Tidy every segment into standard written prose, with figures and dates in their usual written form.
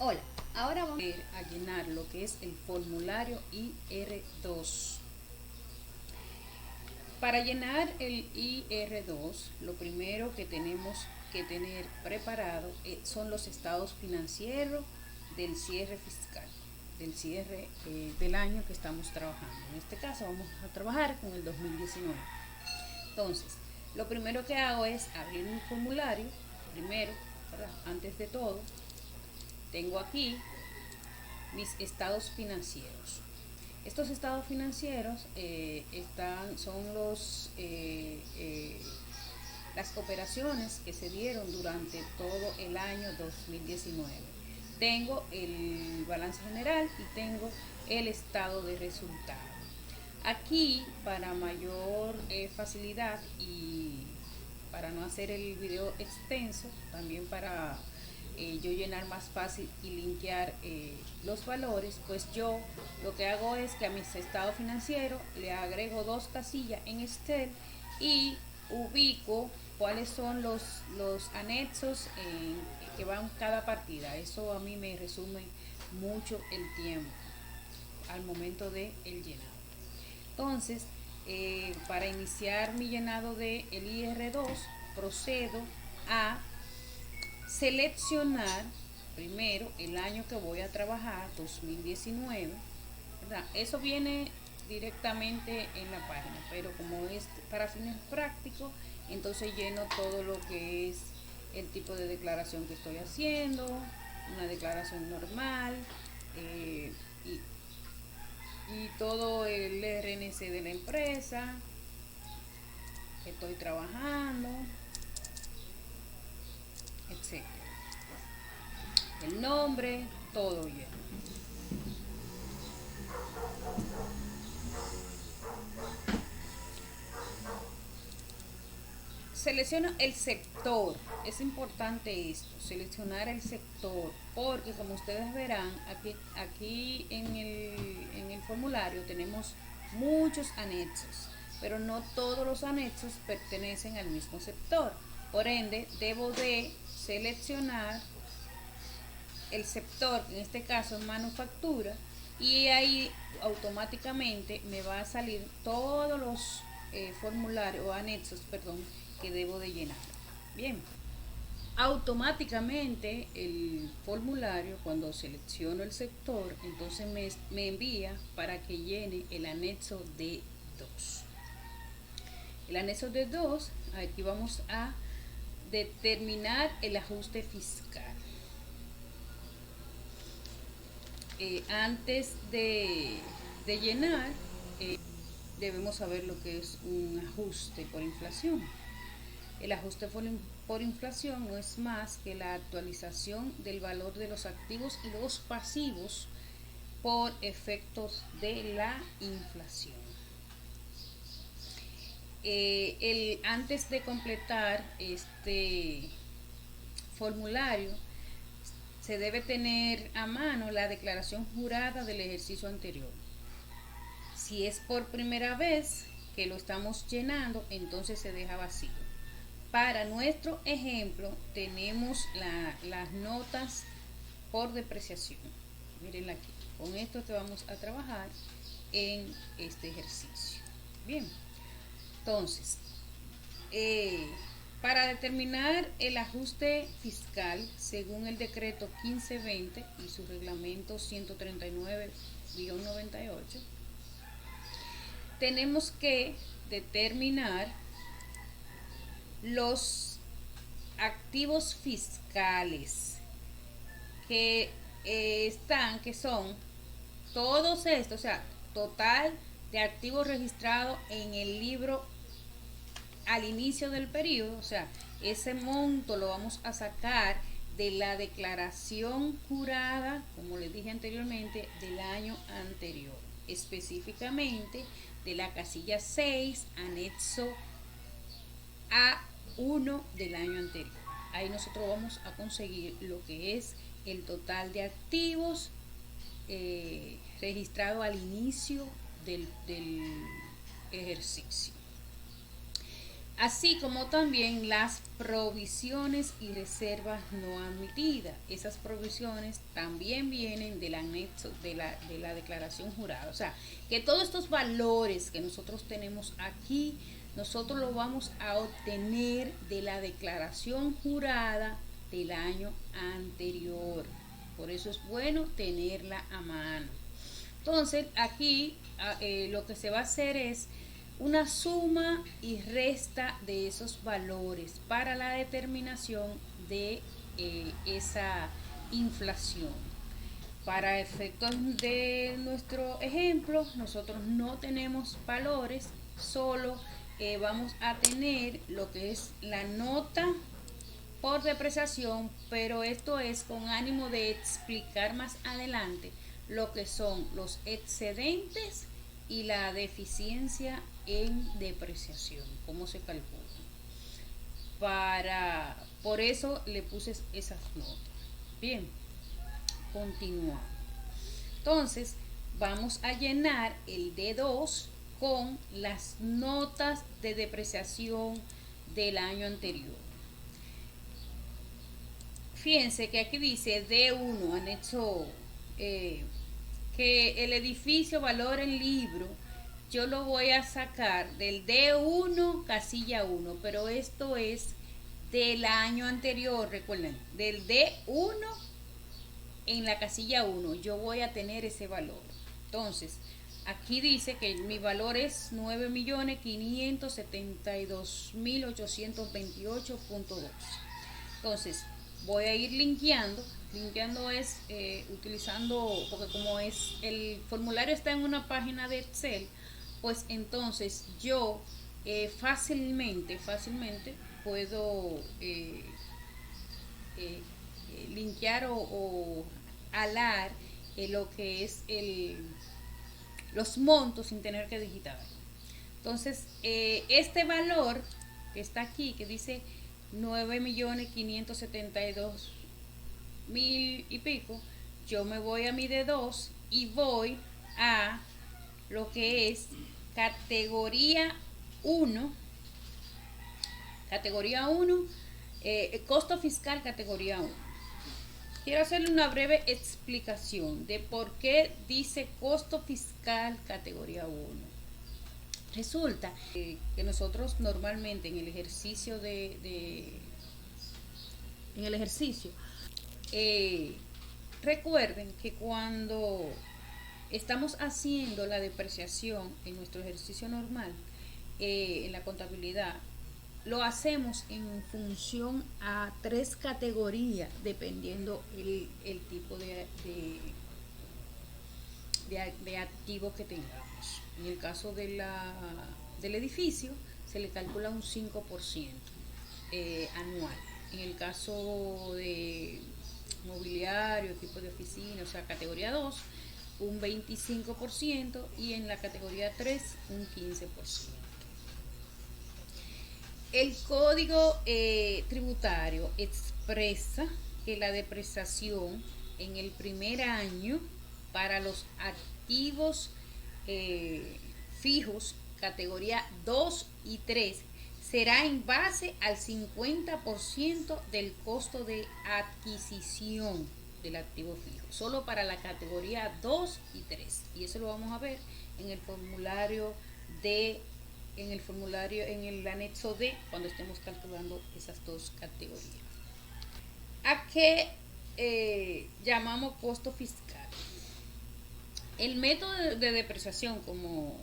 Hola, ahora vamos a llenar lo que es el formulario IR2. Para llenar el IR2, lo primero que tenemos que tener preparado son los estados financieros del cierre fiscal, del cierre del año que estamos trabajando. En este caso vamos a trabajar con el 2019. Entonces, lo primero que hago es abrir mi formulario, primero, ¿verdad? Antes de todo, tengo aquí mis estados financieros. Estos estados financieros son las operaciones que se dieron durante todo el año 2019. Tengo el balance general y tengo el estado de resultados. Aquí, para mayor facilidad y para no hacer el video extenso, también para yo llenar más fácil y linkear los valores, pues yo lo que hago es que a mis estados financieros le agrego dos casillas en Excel y ubico cuáles son los anexos que van cada partida. Eso a mí me resume mucho el tiempo al momento de el llenado. Entonces, para iniciar mi llenado de el IR2, procedo a seleccionar primero el año que voy a trabajar, 2019, ¿verdad? Eso viene directamente en la página, pero como es para fines prácticos, entonces lleno todo lo que es el tipo de declaración que estoy haciendo, una declaración normal, y todo el RNC de la empresa que estoy trabajando, etcétera. El nombre, todo bien. Selecciono el sector. Es importante esto, seleccionar el sector, porque como ustedes verán, aquí en el formulario tenemos muchos anexos, pero no todos los anexos pertenecen al mismo sector. Por ende, debo de seleccionar el sector, en este caso es manufactura, y ahí automáticamente me va a salir todos los formularios o anexos, perdón, que debo de llenar. Bien, automáticamente el formulario, cuando selecciono el sector, entonces me envía para que llene el anexo D2. El anexo D2, aquí vamos a determinar el ajuste fiscal. Antes de llenar, debemos saber lo que es un ajuste por inflación. El ajuste por inflación no es más que la actualización del valor de los activos y los pasivos por efectos de la inflación. Antes de completar este formulario, se debe tener a mano la declaración jurada del ejercicio anterior. Si es por primera vez que lo estamos llenando, entonces se deja vacío. Para nuestro ejemplo, tenemos las notas por depreciación. Mírenla aquí. Con esto que vamos a trabajar en este ejercicio. Bien, entonces, para determinar el ajuste fiscal, según el decreto 1520 y su reglamento 139-98, tenemos que determinar los activos fiscales que que son todos estos, o sea, total de activos registrados en el libro al inicio del periodo, o sea, ese monto lo vamos a sacar de la declaración jurada, como les dije anteriormente, del año anterior, específicamente de la casilla 6, anexo A1 del año anterior. Ahí nosotros vamos a conseguir lo que es el total de activos registrado al inicio del ejercicio. así como también las provisiones y reservas no admitidas. Esas provisiones también vienen del anexo de la declaración jurada. O sea, que todos estos valores que nosotros tenemos aquí, nosotros los vamos a obtener de la declaración jurada del año anterior. Por eso es bueno tenerla a mano. Entonces, aquí lo que se va a hacer es una suma y resta de esos valores para la determinación de esa inflación. Para efectos de nuestro ejemplo, nosotros no tenemos valores, solo vamos a tener lo que es la nota por depreciación, pero esto es con ánimo de explicar más adelante lo que son los excedentes y la deficiencia en depreciación, cómo se calcula. Por eso le puse esas notas. Bien, continuamos. Entonces, vamos a llenar el D2 con las notas de depreciación del año anterior. Fíjense que aquí dice D1, anexo, que el edificio valor en libro, yo lo voy a sacar del D1 casilla 1, pero esto es del año anterior, recuerden, del D1 en la casilla 1, yo voy a tener ese valor. Entonces, aquí dice que mi valor es 9.572.828.2. Entonces, voy a ir linkeando. Linkeando es utilizando, porque como es el formulario está en una página de Excel, pues entonces yo fácilmente puedo linkear o alar lo que es los montos sin tener que digitar. Entonces, este valor que está aquí, que dice 9.572.000 y pico, yo me voy a mi D2 y voy a lo que es categoría 1, costo fiscal categoría 1. Quiero hacerle una breve explicación de por qué dice costo fiscal categoría 1. Resulta que nosotros normalmente en el ejercicio recuerden que cuando estamos haciendo la depreciación en nuestro ejercicio normal, en la contabilidad, lo hacemos en función a 3 categorías, dependiendo el tipo de activo que tengamos. En el caso del edificio, se le calcula un 5% anual. En el caso de mobiliario, equipo de oficina, o sea, categoría 2, un 25%, y en la categoría 3, un 15%. El código tributario expresa que la depreciación en el primer año para los activos fijos categoría 2 y 3 será en base al 50% del costo de adquisición del activo fijo, solo para la categoría 2 y 3, y eso lo vamos a ver en el formulario en el anexo D, cuando estemos calculando esas dos categorías. ¿A qué llamamos costo fiscal? El método de depreciación, como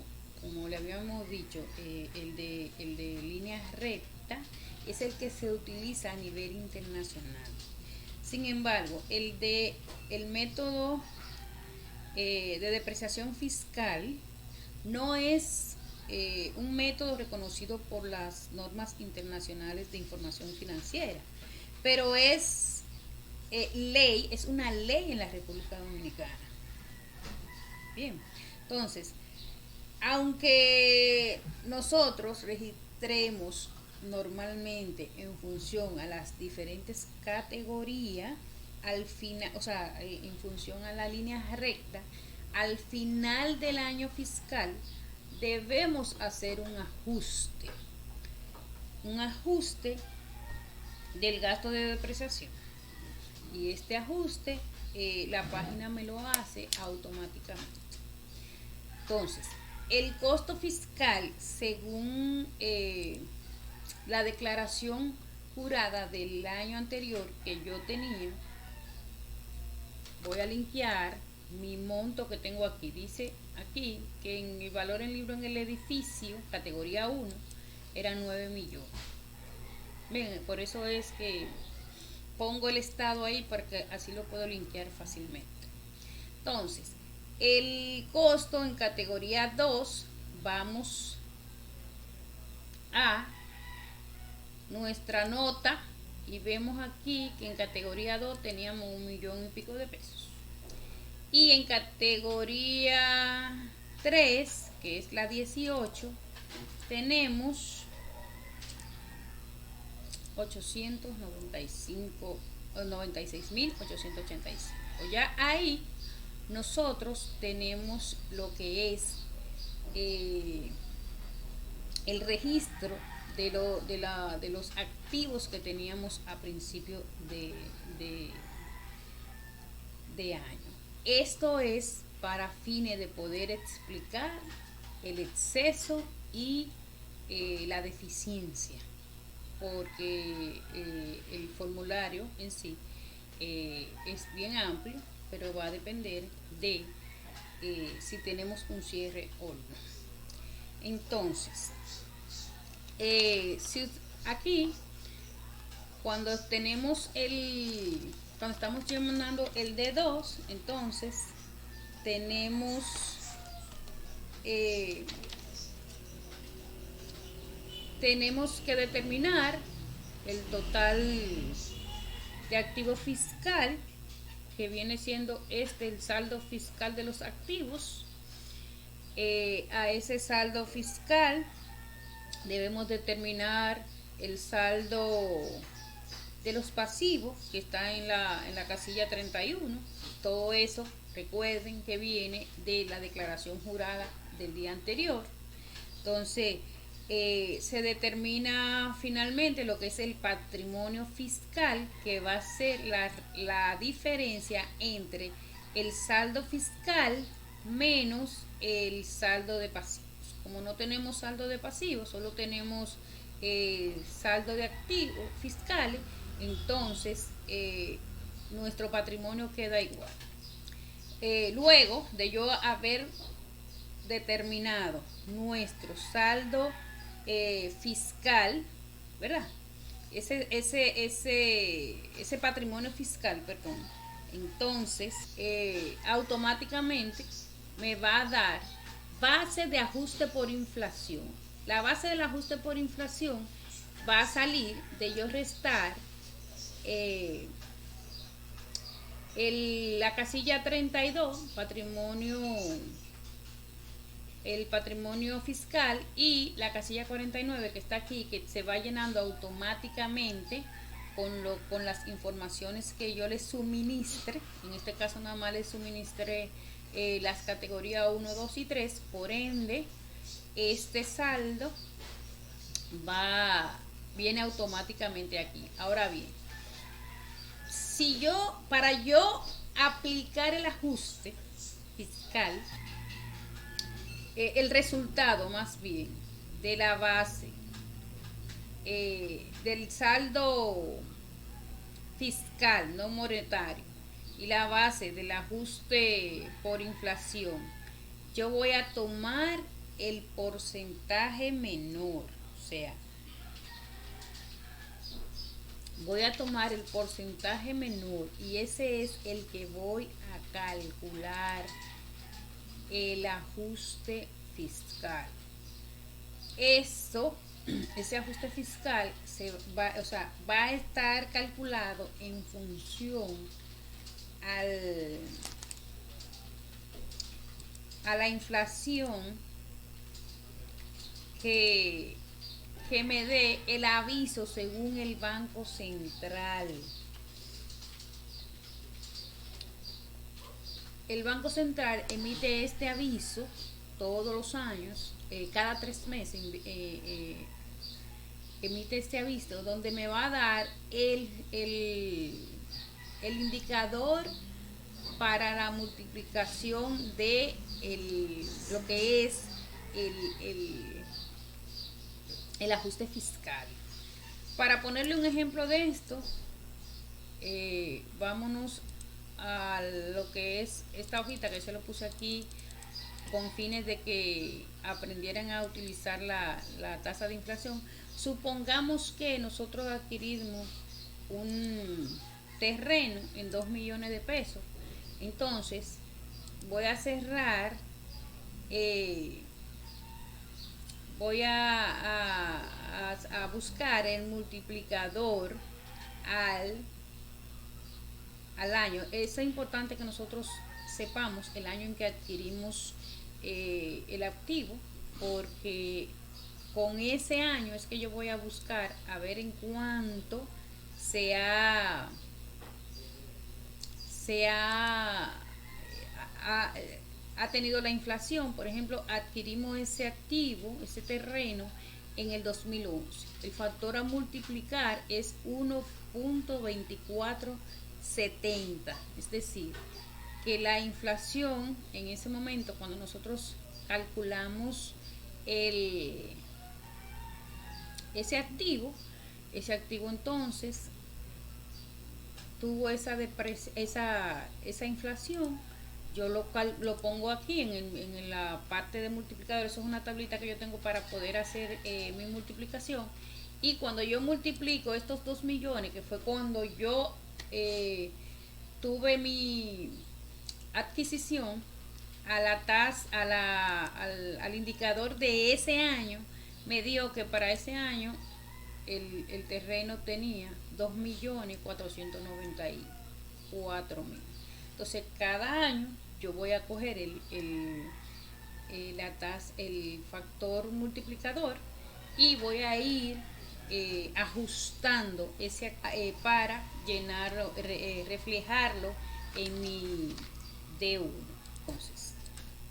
le habíamos dicho, el de línea recta, es el que se utiliza a nivel internacional. Sin embargo, el método de depreciación fiscal no es un método reconocido por las normas internacionales de información financiera, pero es es una ley en la República Dominicana. Bien, entonces, aunque nosotros registremos normalmente en función a las diferentes categorías, al final, o sea, en función a la línea recta, al final del año fiscal debemos hacer un ajuste. un ajuste del gasto de depreciación. Y este ajuste la página me lo hace automáticamente. Entonces, el costo fiscal según la declaración jurada del año anterior que yo tenía, voy a linkear mi monto que tengo aquí. Dice aquí que en el valor en libro en el edificio, categoría 1, eran 9 millones. Ven, por eso es que pongo el estado ahí porque así lo puedo linkear fácilmente. Entonces, el costo en categoría 2, vamos a nuestra nota y vemos aquí que en categoría 2 teníamos 1,000,000 y pico de pesos. Y en categoría 3, que es la 18, tenemos 96.885. Ya ahí nosotros tenemos lo que es el registro de los activos que teníamos a principio de año. Esto es para fines de poder explicar el exceso y la deficiencia, porque el formulario en sí es bien amplio, pero va a depender de si tenemos un cierre o no. Entonces, si aquí cuando estamos llenando el D2, entonces tenemos que determinar el total de activo fiscal, que viene siendo el saldo fiscal de los activos. A ese saldo fiscal debemos determinar el saldo de los pasivos, que está en la casilla 31. Todo eso, recuerden que viene de la declaración jurada del día anterior. Entonces, se determina finalmente lo que es el patrimonio fiscal, que va a ser la diferencia entre el saldo fiscal menos el saldo de pasivos. Como no tenemos saldo de pasivos, solo tenemos saldo de activos fiscales, entonces nuestro patrimonio queda igual. Luego de yo haber determinado nuestro saldo fiscal, ¿verdad? Ese patrimonio fiscal, perdón. Entonces, automáticamente me va a dar base de ajuste por inflación. La base del ajuste por inflación va a salir de yo restar la casilla 32, el patrimonio fiscal, y la casilla 49 que está aquí, que se va llenando automáticamente con las informaciones que yo les suministre. En este caso nada más les suministré las categorías 1, 2 y 3. Por ende, este saldo viene automáticamente aquí. Ahora bien, para yo aplicar el ajuste fiscal, el resultado más bien de la base del saldo fiscal no monetario y la base del ajuste por inflación, yo voy a tomar el porcentaje menor, o sea, voy a tomar el porcentaje menor, y ese es el que voy a calcular el ajuste fiscal. Ese ajuste fiscal va a estar calculado en función a la inflación que me dé el aviso según el Banco Central. El Banco Central emite este aviso todos los años, cada 3 meses emite este aviso donde me va a dar el indicador para la multiplicación de lo que es el, el, el ajuste fiscal. Para ponerle un ejemplo de esto, vámonos a lo que es esta hojita que se lo puse aquí con fines de que aprendieran a utilizar la tasa de inflación. Supongamos que nosotros adquirimos un terreno en 2 millones de pesos. Entonces voy a cerrar, voy a buscar el multiplicador al año. Es importante que nosotros sepamos el año en que adquirimos el activo, porque con ese año es que yo voy a buscar a ver en cuánto se ha tenido la inflación. Por ejemplo, adquirimos ese activo, ese terreno en el 2011. El factor a multiplicar es 1.2470, es decir, que la inflación en ese momento, cuando nosotros calculamos ese activo entonces tuvo esa inflación. Yo lo pongo aquí en la parte de multiplicador. Eso es una tablita que yo tengo para poder hacer mi multiplicación. Y cuando yo multiplico estos 2 millones, que fue cuando yo tuve mi adquisición, al indicador de ese año, me dio que para ese año el terreno tenía 2.494.000. Entonces cada año yo voy a coger el factor multiplicador y voy a ir ajustando ese para llenarlo, reflejarlo en mi D1. Entonces,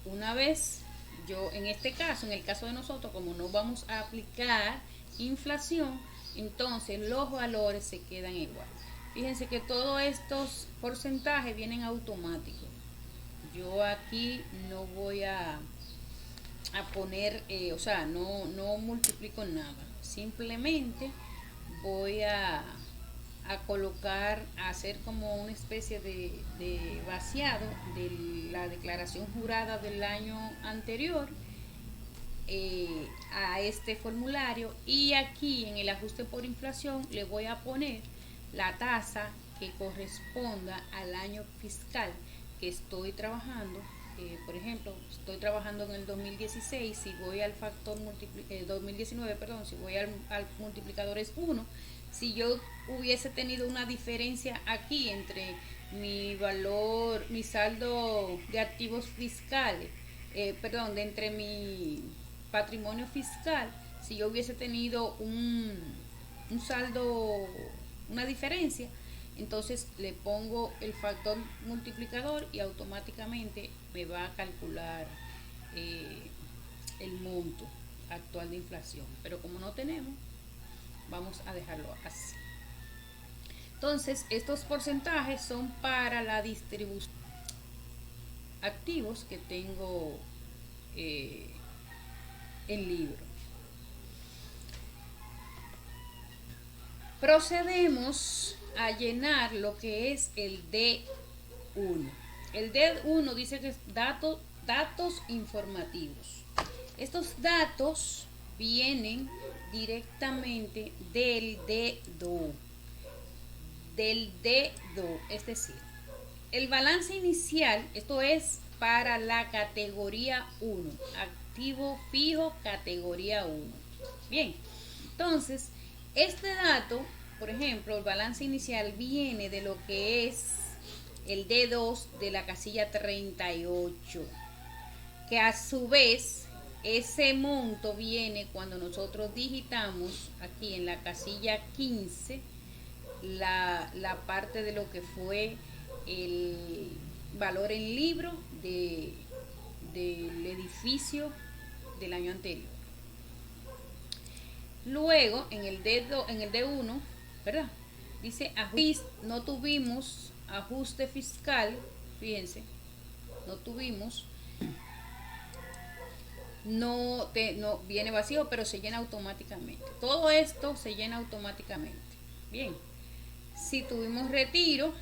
una vez yo, en este caso, en el caso de nosotros, como no vamos a aplicar inflación, entonces los valores se quedan igual. Fíjense que todos estos porcentajes vienen automáticos. Yo aquí no voy a poner, o sea, no multiplico nada. Simplemente voy a colocar, a hacer como una especie de vaciado de la declaración jurada del año anterior a este formulario, y aquí en el ajuste por inflación le voy a poner la tasa que corresponda al año fiscal que estoy trabajando. Por ejemplo, estoy trabajando en el 2016, si voy al factor 2019, perdón, si voy al multiplicador es 1. Si yo hubiese tenido una diferencia aquí entre mi valor, mi saldo de activos fiscales, entre mi patrimonio fiscal, si yo hubiese tenido un saldo, una diferencia, entonces le pongo el factor multiplicador y automáticamente me va a calcular el monto actual de inflación. Pero como no tenemos, vamos a dejarlo así. Entonces, estos porcentajes son para la distribución activos que tengo en libro. Procedemos a llenar lo que es el D1. El D1 dice que es datos informativos. Estos datos vienen directamente del D2. Es decir, el balance inicial, esto es para la categoría 1, activo fijo categoría 1. Bien, entonces, este dato, por ejemplo, el balance inicial viene de lo que es el D2 de la casilla 38, que a su vez ese monto viene cuando nosotros digitamos aquí en la casilla 15 la parte de lo que fue el valor en libro del edificio del año anterior. Luego, en el D1, ¿verdad? Dice, no tuvimos ajuste fiscal, fíjense, no tuvimos, no viene vacío, pero se llena automáticamente. Todo esto se llena automáticamente. Bien, si tuvimos retiro,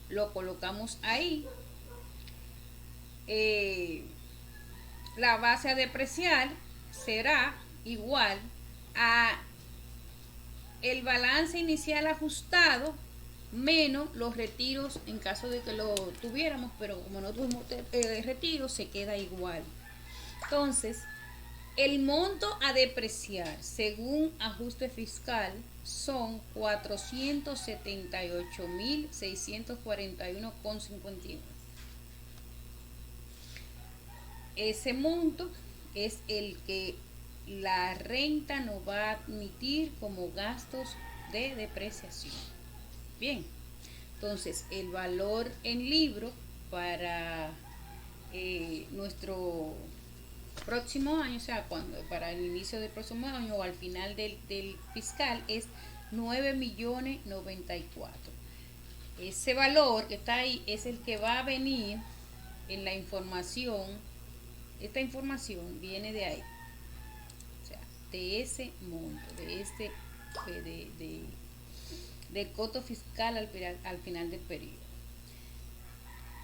lo colocamos ahí. La base a depreciar será igual a el balance inicial ajustado menos los retiros en caso de que lo tuviéramos, pero como no tuvimos retiro, se queda igual. Entonces, el monto a depreciar según ajuste fiscal son 478.641,51. Ese monto es el que la renta nos va a admitir como gastos de depreciación. Bien, entonces el valor en libro para nuestro próximo año, o sea, para el inicio del próximo año o al final del fiscal es 9.094.000. Ese valor que está ahí es el que va a venir en la información. Esta información viene de ahí, o sea, de ese monto, del costo fiscal al final del periodo.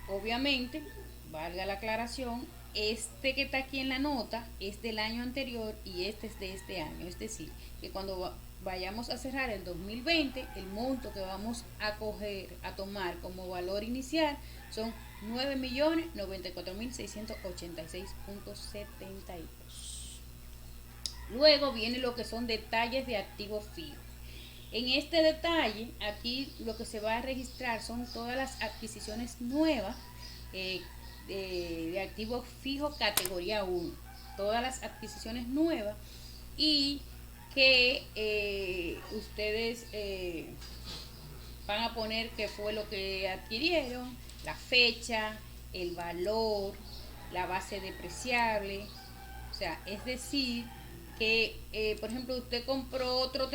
Obviamente, valga la aclaración, este que está aquí en la nota es del año anterior y este es de este año. Es decir, que cuando vayamos a cerrar el 2020, el monto que vamos a tomar como valor inicial son 9.094.686.72. Luego viene lo que son detalles de activos fijos. En este detalle, aquí lo que se va a registrar son todas las adquisiciones nuevas de activos fijos categoría 1. Todas las adquisiciones nuevas y que ustedes van a poner qué fue lo que adquirieron, la fecha, el valor, la base depreciable. O sea, es decir, que por ejemplo usted compró otro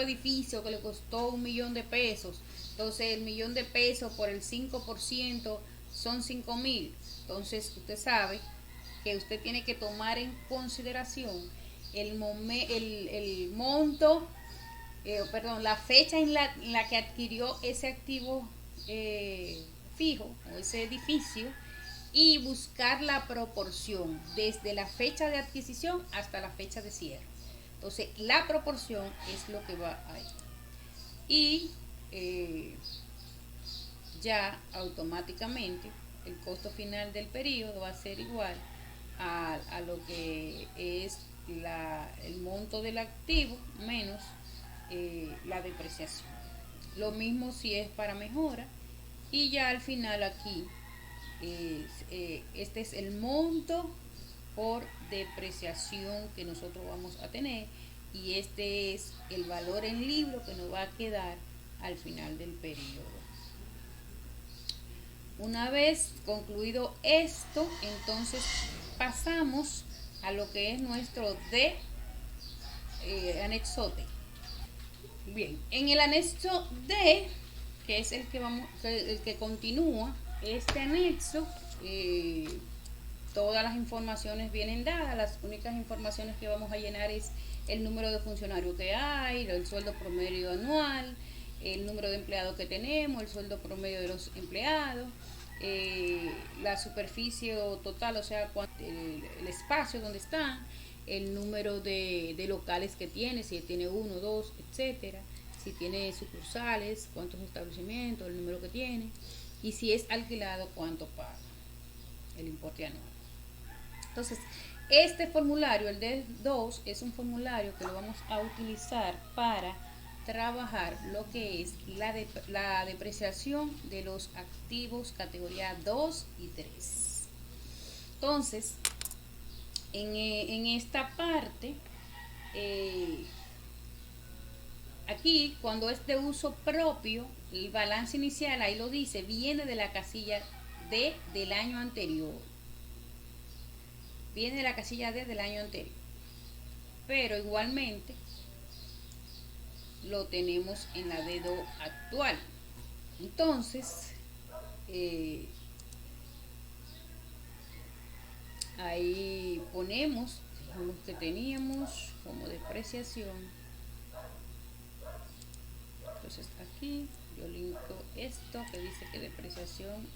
edificio que le costó 1.000.000 de pesos. Entonces el 1.000.000 de pesos por el 5% son 5.000. Entonces usted sabe que usted tiene que tomar en consideración el monto, la fecha en la que adquirió ese activo fijo o ese edificio, y buscar la proporción desde la fecha de adquisición hasta la fecha de cierre. Entonces la proporción es lo que va ahí y ya automáticamente el costo final del periodo va a ser igual a lo que es el monto del activo menos la depreciación. Lo mismo si es para mejora, y ya al final aquí este es el monto por depreciación que nosotros vamos a tener, y este es el valor en libro que nos va a quedar al final del periodo. Una vez concluido esto, entonces pasamos a lo que es nuestro anexo D. Bien, en el anexo D, que es el que continúa este anexo, todas las informaciones vienen dadas. Las únicas informaciones que vamos a llenar es el número de funcionarios que hay, el sueldo promedio anual, el número de empleados que tenemos, el sueldo promedio de los empleados, la superficie total, o sea, el espacio donde están, el número de locales que tiene, si tiene 1, 2, etcétera, si tiene sucursales, cuántos establecimientos, el número que tiene, y si es alquilado, cuánto paga, el importe anual. Entonces, este formulario, el D2, es un formulario que lo vamos a utilizar para trabajar lo que es la depreciación de los activos categoría 2 y 3. Entonces, en esta parte, aquí cuando es de uso propio, el balance inicial, ahí lo dice, viene de la casilla D del año anterior. Viene de la casilla D del año anterior. pero igualmente lo tenemos en la dedo actual. Entonces, ahí ponemos lo que teníamos como depreciación. Entonces aquí yo linko esto que dice que depreciación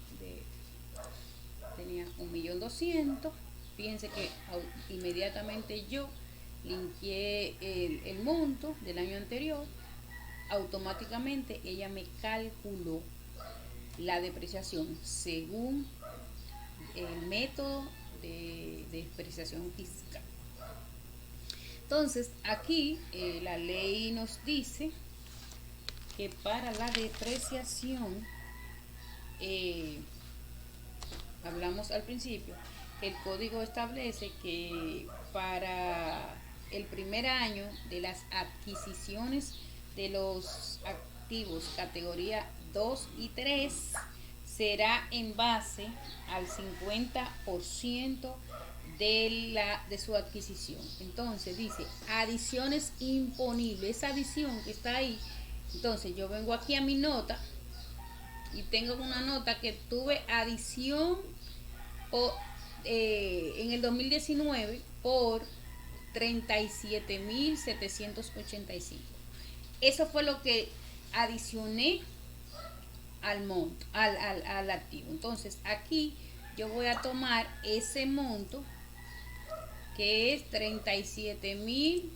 tenía 1.200.000. Fíjense que inmediatamente yo linkeé el monto del año anterior, automáticamente ella me calculó la depreciación según el método de depreciación fiscal. Entonces aquí la ley nos dice que para la depreciación, hablamos al principio, que el código establece que para el primer año de las adquisiciones de los activos categoría 2 y 3 será en base al 50% de su adquisición. Entonces dice adiciones imponibles, esa adición que está ahí. Entonces yo vengo aquí a mi nota y tengo una nota que tuve adición en el 2019 por 37.785. Eso fue lo que adicioné al monto, al activo. Entonces aquí yo voy a tomar ese monto que es 37.000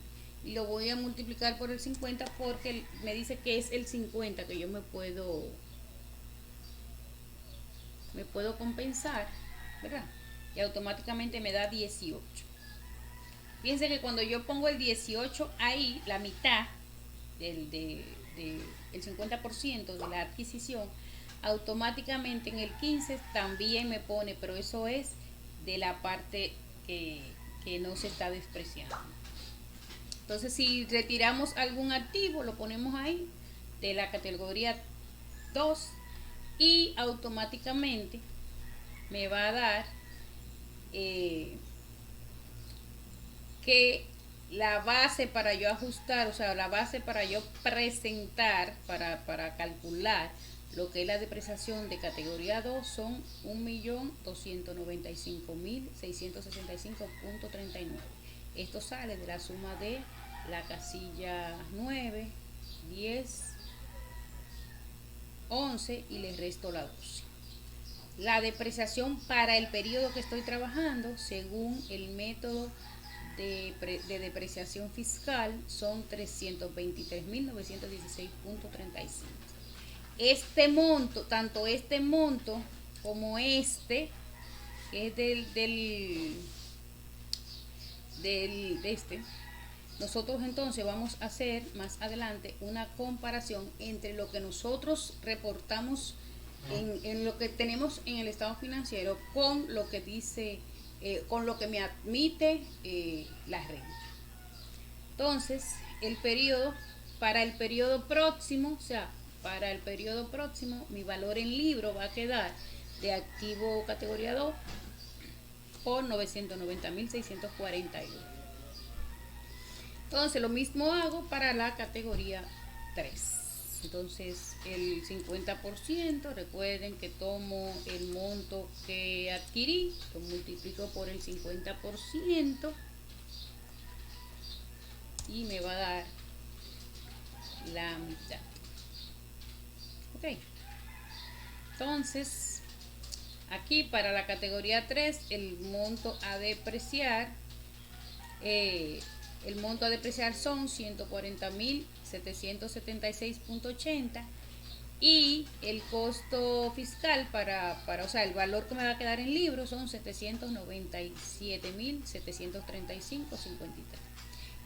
y lo voy a multiplicar por el 50 porque me dice que es el 50 que yo me puedo compensar, ¿verdad? Y automáticamente me da 18. Fíjense que cuando yo pongo el 18 ahí, la mitad el 50% de la adquisición, automáticamente en el 15 también me pone, pero eso es de la parte que no se está despreciando. Entonces si retiramos algún activo, lo ponemos ahí de la categoría 2 y automáticamente me va a dar que la base para yo ajustar, o sea, la base para yo presentar, para calcular lo que es la depreciación de categoría 2 son 1.295.665.39. Esto sale de la suma de la casilla 9, 10, 11 y le resto la 12. La depreciación para el periodo que estoy trabajando, según el método de depreciación fiscal, son 323.916.35. Este monto, tanto este monto como este, que es nosotros entonces vamos a hacer más adelante una comparación entre lo que nosotros reportamos en lo que tenemos en el estado financiero con lo que dice, con lo que me admite la renta. Entonces, para el periodo próximo, o sea, para el periodo próximo, mi valor en libro va a quedar de activo categoría 2 por 990.642. Entonces, lo mismo hago para la categoría 3. Entonces, el 50%, recuerden que tomo el monto que adquirí, lo multiplico por el 50% y me va a dar la mitad. Ok. Entonces, aquí para la categoría 3, el monto a depreciar, son 140.776.80 y el costo fiscal o sea, el valor que me va a quedar en libros son 797.735.53.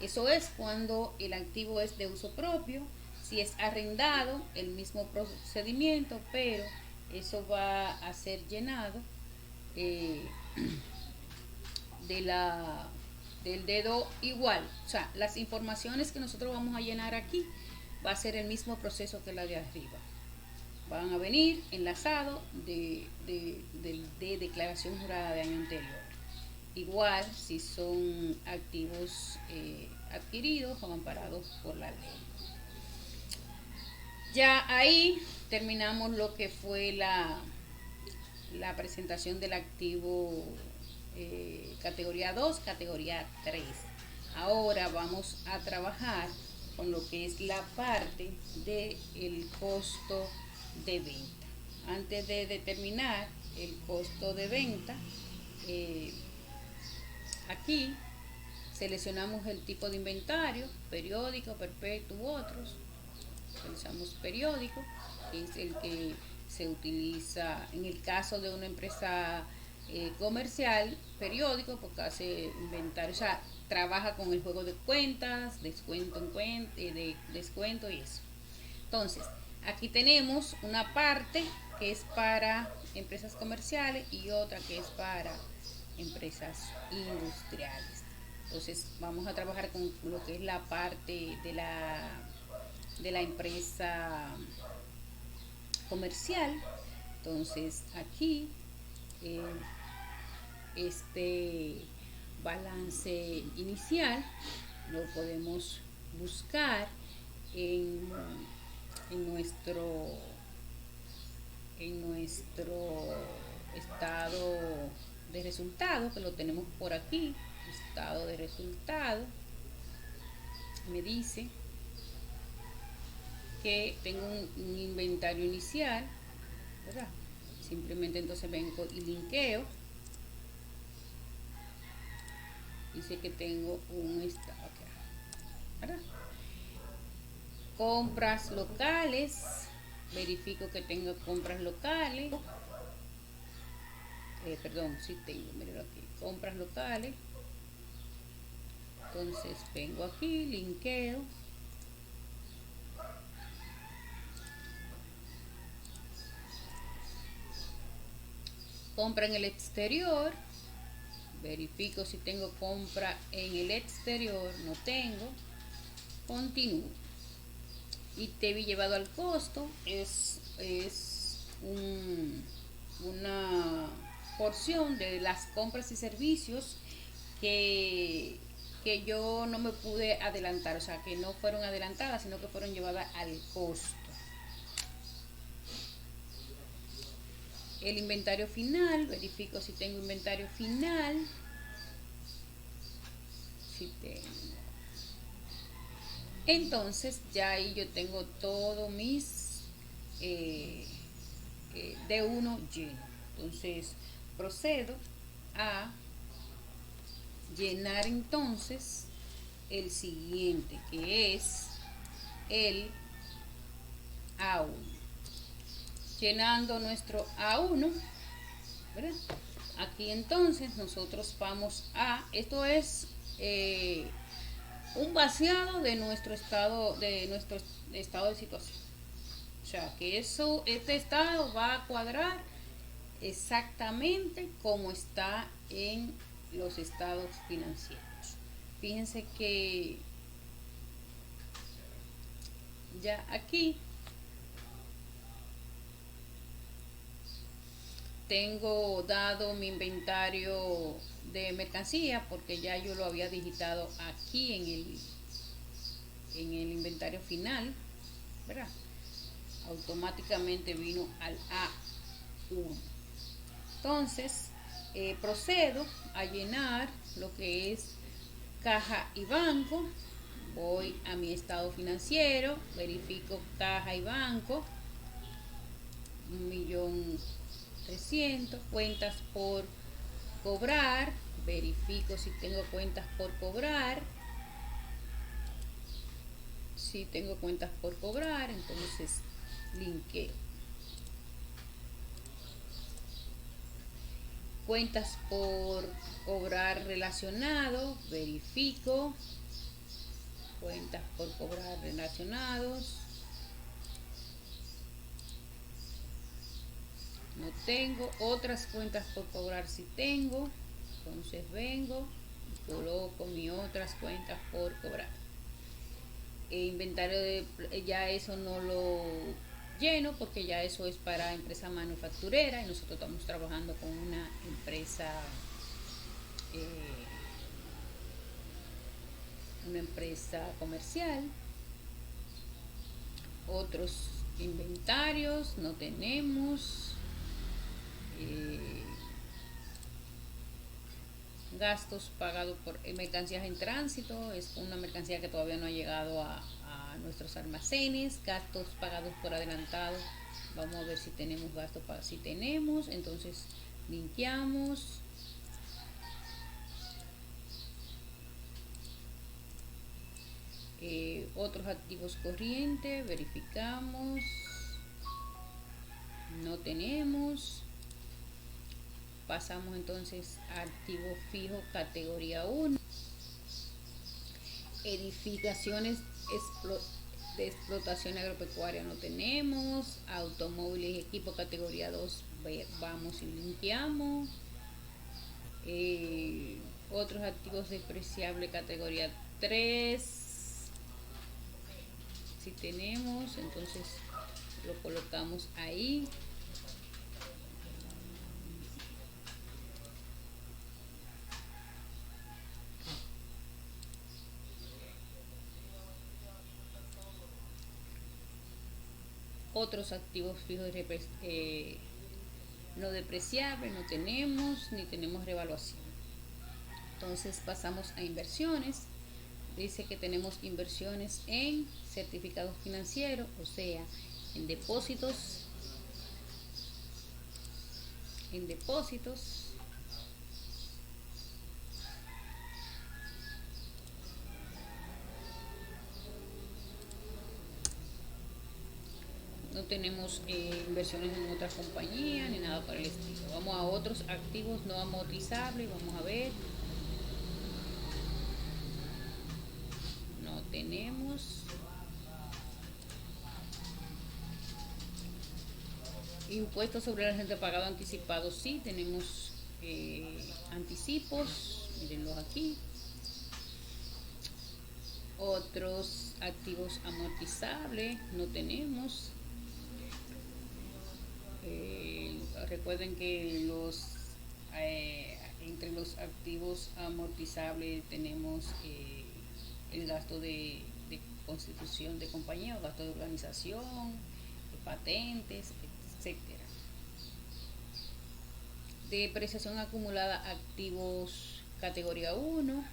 Eso es cuando el activo es de uso propio. Si es arrendado, el mismo procedimiento, pero eso va a ser llenado del dedo igual. O sea, las informaciones que nosotros vamos a llenar aquí va a ser el mismo proceso que la de arriba. Van a venir enlazados de declaración jurada de año anterior. Igual si son activos adquiridos o amparados por la ley. Ya ahí terminamos lo que fue la presentación del activo categoría 2, categoría 3. Ahora vamos a trabajar con lo que es la parte del costo de venta. Antes de determinar el costo de venta, aquí seleccionamos el tipo de inventario, periódico, perpetuo u otros. Utilizamos periódico, que es el que se utiliza en el caso de una empresa comercial. Periódico porque hace inventario, o sea, trabaja con el juego de cuentas, descuento en cuenta, de descuento y eso. Entonces, aquí tenemos una parte que es para empresas comerciales y otra que es para empresas industriales. Entonces, vamos a trabajar con lo que es la parte de la empresa comercial. Entonces, aquí este balance inicial lo podemos buscar en nuestro estado de resultados, que lo tenemos por aquí. Estado de resultados me dice que tengo un inventario inicial, ¿verdad? Simplemente entonces vengo y linkeo. Dice que tengo un estado, ¿verdad? Compras locales, verifico que tengo compras locales. Perdón, sí tengo, miren aquí, compras locales. Entonces vengo aquí, linkeo. Compra en el exterior, verifico si tengo compra en el exterior, no tengo, continúo. Y TV llevado al costo es una porción de las compras y servicios que yo no me pude adelantar, o sea, que no fueron adelantadas, sino que fueron llevadas al costo. El inventario final, verifico si tengo inventario final. Si tengo. Entonces ya ahí yo tengo todos mis D1 lleno. Entonces procedo a llenar entonces el siguiente, que es el A1. Llenando nuestro A1, ¿verdad? Aquí entonces nosotros vamos a, esto es un vaciado de nuestro estado de situación. O sea que este estado va a cuadrar exactamente como está en los estados financieros. Fíjense que ya aquí tengo dado mi inventario de mercancía porque ya yo lo había digitado aquí en el inventario final, ¿verdad? Automáticamente vino al A1. Entonces procedo a llenar lo que es caja y banco. Voy a mi estado financiero, verifico caja y banco, 1.300.000, cuentas por cobrar, verifico si tengo cuentas por cobrar. Si tengo cuentas por cobrar, entonces linkeo. Cuentas por cobrar relacionado, verifico. Cuentas por cobrar relacionados. No tengo. Otras cuentas por cobrar si tengo. Entonces vengo y coloco mis otras cuentas por cobrar. Inventario ya eso no lo lleno porque ya eso es para empresa manufacturera y nosotros estamos trabajando con una empresa una empresa comercial. Otros inventarios no tenemos. Gastos pagados por mercancías en tránsito, es una mercancía que todavía no ha llegado a nuestros almacenes. Gastos pagados por adelantado, vamos a ver si tenemos gastos para, si tenemos, entonces limpiamos. Otros activos corrientes, verificamos, no tenemos. Pasamos entonces a activo fijo categoría 1. Edificaciones de explotación agropecuaria no tenemos. Automóviles y equipo categoría 2, vamos y limpiamos. Otros activos despreciables categoría 3, si tenemos, entonces lo colocamos ahí. Otros activos fijos no depreciables no tenemos, ni tenemos revaluación. Entonces pasamos a inversiones. Dice que tenemos inversiones en certificados financieros, o sea, en depósitos. No tenemos inversiones en otras compañías ni nada por el estilo. Vamos a otros activos no amortizables, vamos a ver. No tenemos. Impuestos sobre la renta pagado anticipado, sí, tenemos anticipos, mírenlos aquí. Otros activos amortizables no tenemos. Recuerden que entre los activos amortizables tenemos el gasto de constitución de compañía, o gasto de organización, de patentes, etcétera. Depreciación acumulada, activos categoría 1.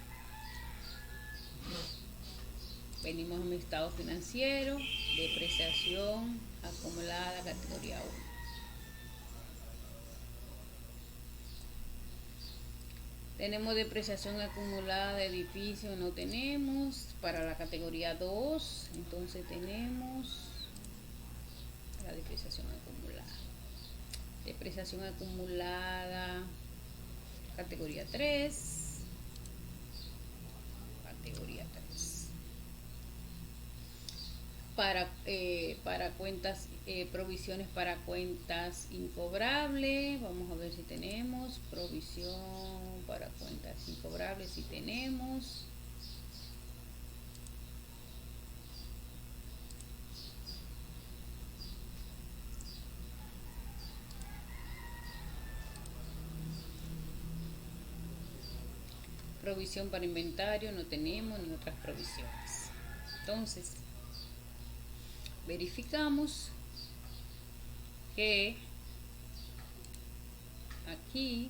Venimos a mi estado financiero, depreciación acumulada categoría 1. Tenemos depreciación acumulada de edificio, no tenemos. Para la categoría 2, entonces tenemos la depreciación acumulada. Depreciación acumulada categoría 3. Categoría 3. Para cuentas, provisiones para cuentas incobrables, vamos a ver si tenemos provisión para cuentas incobrables, si tenemos. Provisión para inventario no tenemos, ni otras provisiones. Entonces verificamos que aquí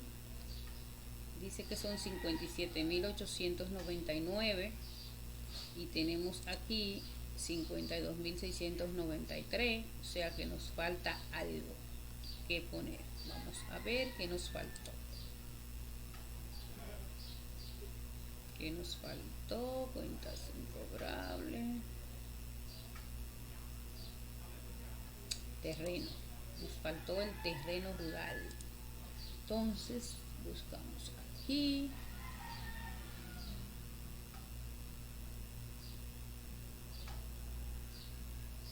dice que son 57.899 y tenemos aquí 52.693, o sea que nos falta algo que poner. Vamos a ver qué nos faltó. ¿Qué nos faltó? Cuentas incobrables. Terreno. Nos faltó el terreno rural. Entonces buscamos aquí.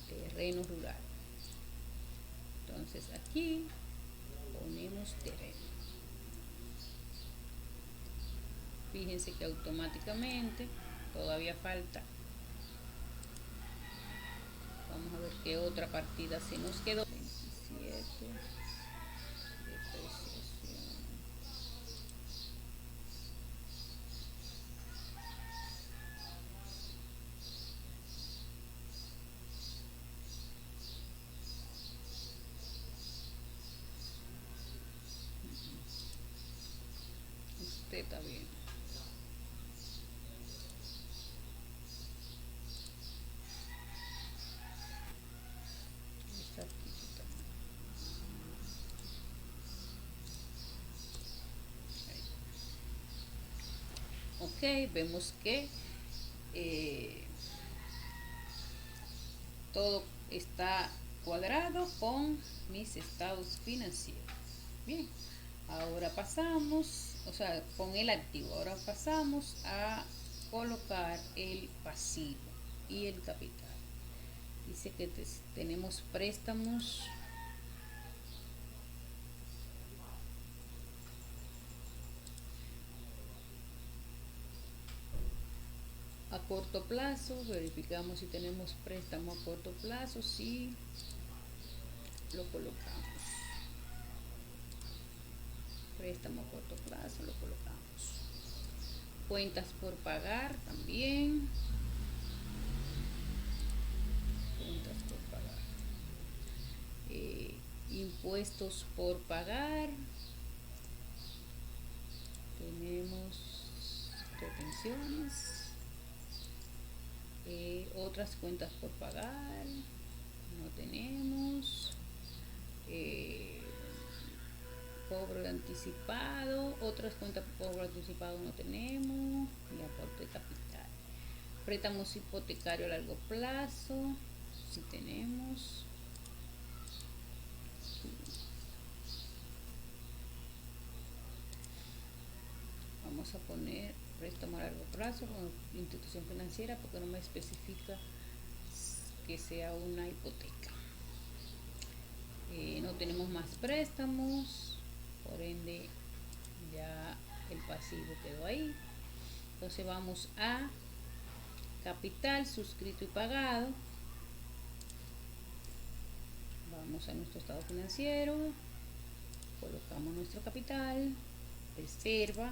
Terreno rural. Entonces aquí ponemos terreno. Fíjense que automáticamente todavía falta. Vamos a ver qué otra partida se nos quedó. 27. Depreciación. usted está bien. Está aquí también. Ok, vemos que todo está cuadrado con mis estados financieros. Bien, ahora pasamos, o sea, con el activo, ahora pasamos a colocar el pasivo y el capital. Dice que tenemos préstamos a corto plazo. Verificamos si tenemos préstamo a corto plazo, si lo colocamos. Préstamo a corto plazo, lo colocamos. Cuentas por pagar también. Cuentas por pagar. Impuestos por pagar. Tenemos retenciones. Otras cuentas por pagar. No tenemos. Cobro de anticipado, otras cuentas por cobro anticipado no tenemos, y aporte de capital. Préstamos hipotecario a largo plazo, si tenemos. Vamos a poner préstamo a largo plazo con institución financiera porque no me especifica que sea una hipoteca. No tenemos más préstamos, por ende ya el pasivo quedó ahí. Entonces vamos a capital suscrito y pagado. Vamos a nuestro estado financiero, colocamos nuestro capital, reserva,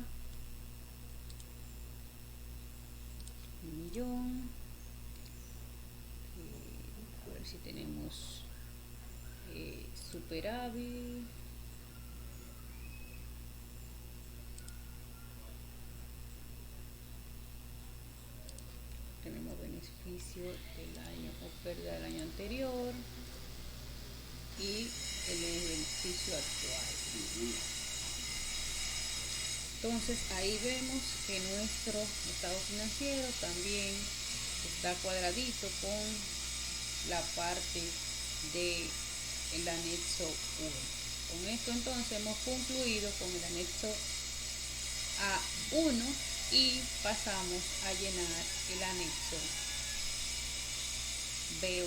1.000.000. A ver si tenemos superávit. Tenemos beneficio del año o pérdida del año anterior y el beneficio actual. Entonces ahí vemos que nuestro estado financiero también está cuadradito con la parte del anexo 1. Con esto entonces hemos concluido con el anexo A1 y pasamos a llenar el anexo B1.